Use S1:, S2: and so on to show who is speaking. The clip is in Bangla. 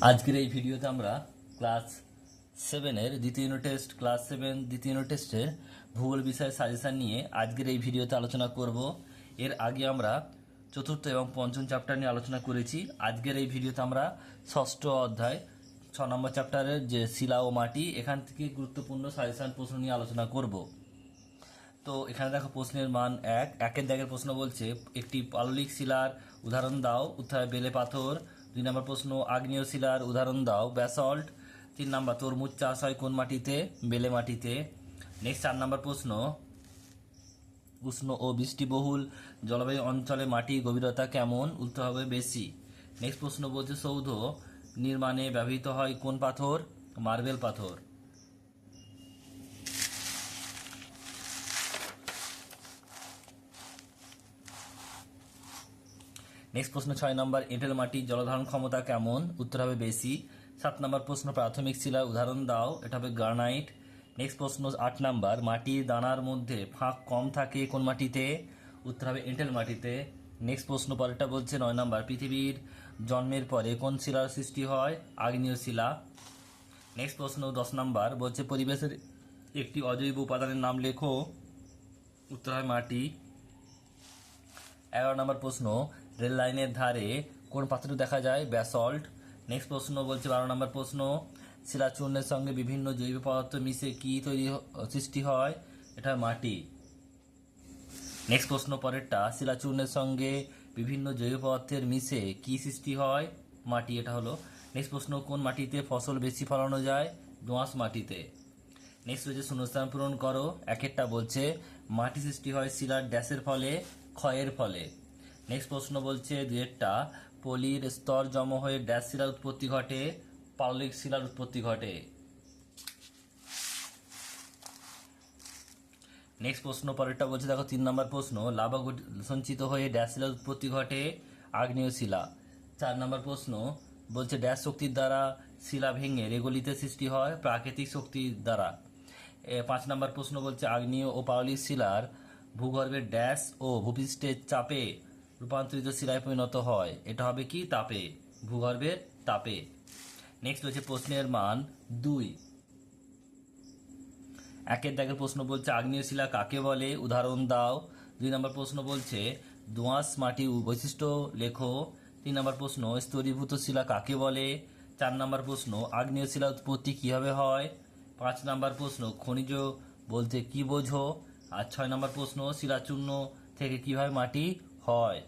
S1: আজকের এই ভিডিওতে আমরা ক্লাস 7-এর দ্বিতীয় ইউনিট টেস্ট ক্লাস 7 দ্বিতীয় ইউনিট টেস্টের ভূগোল বিষয়ের সাজেশন নিয়ে আজকের এই ভিডিওতে আলোচনা করব। এর আগে আমরা চতুর্থ এবং পঞ্চম চ্যাপ্টার নিয়ে আলোচনা করেছি। আজকের এই ভিডিওতে আমরা ষষ্ঠ অধ্যায় 6 নম্বর চ্যাপ্টারের যে শিলা ও মাটি এখান থেকে গুরুত্বপূর্ণ সাজেশন প্রশ্ন নিয়ে আলোচনা করব। তো এখানে দেখো প্রশ্নের মান একের দাগের প্রশ্ন বলছে একটি পাললিক শিলার উদাহরণ দাও, উত্তর বেলে পাথর। 2 নম্বর প্রশ্ন আগ্নেয় শিলার উদাহরণ দাও, ব্যাসল্ট। 3 নম্বর তরমুজ চাষ হয় কোন মাটিতে? বেলে মাটিতে। নেক্সট 4 নম্বর প্রশ্ন উষ্ণ ও বৃষ্টিবহুল জলবায়ু অঞ্চলে মাটির গভীরতা কেমন? উত্তর হবে বেশি। নেক্সট প্রশ্ন বলছে সৌধ নির্মাণে ব্যবহৃত হয় কোন পাথর? মার্বেল পাথর। নেক্সট প্রশ্ন 6 নম্বর এঁটেল মাটির জলধারণ ক্ষমতা কেমন? উত্তর হবে বেশি। 7 নম্বর প্রশ্ন প্রাথমিক শিলার উদাহরণ দাও, এটা হবে গ্রানাইট। নেক্সট প্রশ্ন 8 নম্বর মাটির দানার মধ্যে ফাঁক কম থাকে কোন মাটিতে? উত্তর হবে এঁটেল মাটিতে। নেক্সট প্রশ্ন পরেরটা বলছে 9 নম্বর পৃথিবীর জন্মের পরে কোন শিলার সৃষ্টি হয়? আগ্নেয় শিলা। নেক্সট প্রশ্ন 10 নম্বর বলছে পরিবেশের একটি অজৈব উপাদানের নাম লেখো, উত্তর হয় মাটি। 11 নম্বর প্রশ্ন রেল লাইনের ধারে কোন পাথর দেখা যায়? ব্যাসল্ট। নেক্সট প্রশ্ন বলছে 12 নম্বর প্রশ্ন শিলাচূর্ণের সঙ্গে বিভিন্ন জৈব পদার্থ মিশে কি সৃষ্টি হয়? এটা মাটি। নেক্সট প্রশ্ন পরেরটা শিলাচূর্ণের সঙ্গে বিভিন্ন জৈব পদার্থের মিশে কি সৃষ্টি হয়? মাটি, এটা হলো। নেক্সট প্রশ্ন কোন মাটিতে ফসল বেশি ফলানো যায়? দোআঁশ মাটিতে। নেক্সট হচ্ছে শূন্যস্থান পূরণ করো। একেরটা বলছে মাটি সৃষ্টি হয় শিলার ড্যাশের ফলে? ক্ষয়ের ফলে। নেক্সট প্রশ্ন বলছে দুয়েরটা পলির স্তর জমা হয়ে ড্যাশ শিলার উৎপত্তি ঘটে? পাললিক শিলার উৎপত্তি ঘটে। নেক্সট প্রশ্ন পরেরটা বলছে দেখো 3 নম্বর প্রশ্ন লাভা সঞ্চিত হয়ে ড্যাশ শিলার উৎপত্তি ঘটে? আগ্নেয় শিলা। 4 নম্বর প্রশ্ন বলছে ড্যাশ শক্তির দ্বারা শিলা ভেঙে রেগলিতে সৃষ্টি হয়? প্রাকৃতিক শক্তির দ্বারা। 5 নম্বর প্রশ্ন বলছে আগ্নেয় ও পাললিক শিলার ভূগর্ভের ড্যাশ ও ভূপৃষ্ঠের চাপে রূপান্তরিত শিলায় পরিণত হয়? এটা হবে কি? তাপে, ভূগর্ভের তাপে। নেক্সট হচ্ছে প্রশ্নের মান 2। একের দাগের প্রশ্ন বলছে আগ্নেয় শিলা কাকে বলে? উদাহরণ দাও। 2 নম্বর প্রশ্ন বলছে দোআঁশ মাটির বৈশিষ্ট্য লেখো। 3 নম্বর প্রশ্ন স্তরীভূত শিলা কাকে বলে? 4 নম্বর প্রশ্ন আগ্নেয় শিলা উৎপত্তি কিভাবে হয়? 5 নম্বর প্রশ্ন খনিজ বলতে কি বোঝো? আর 6 নম্বর প্রশ্ন শিলাচূর্ণ থেকে কিভাবে মাটি হয়?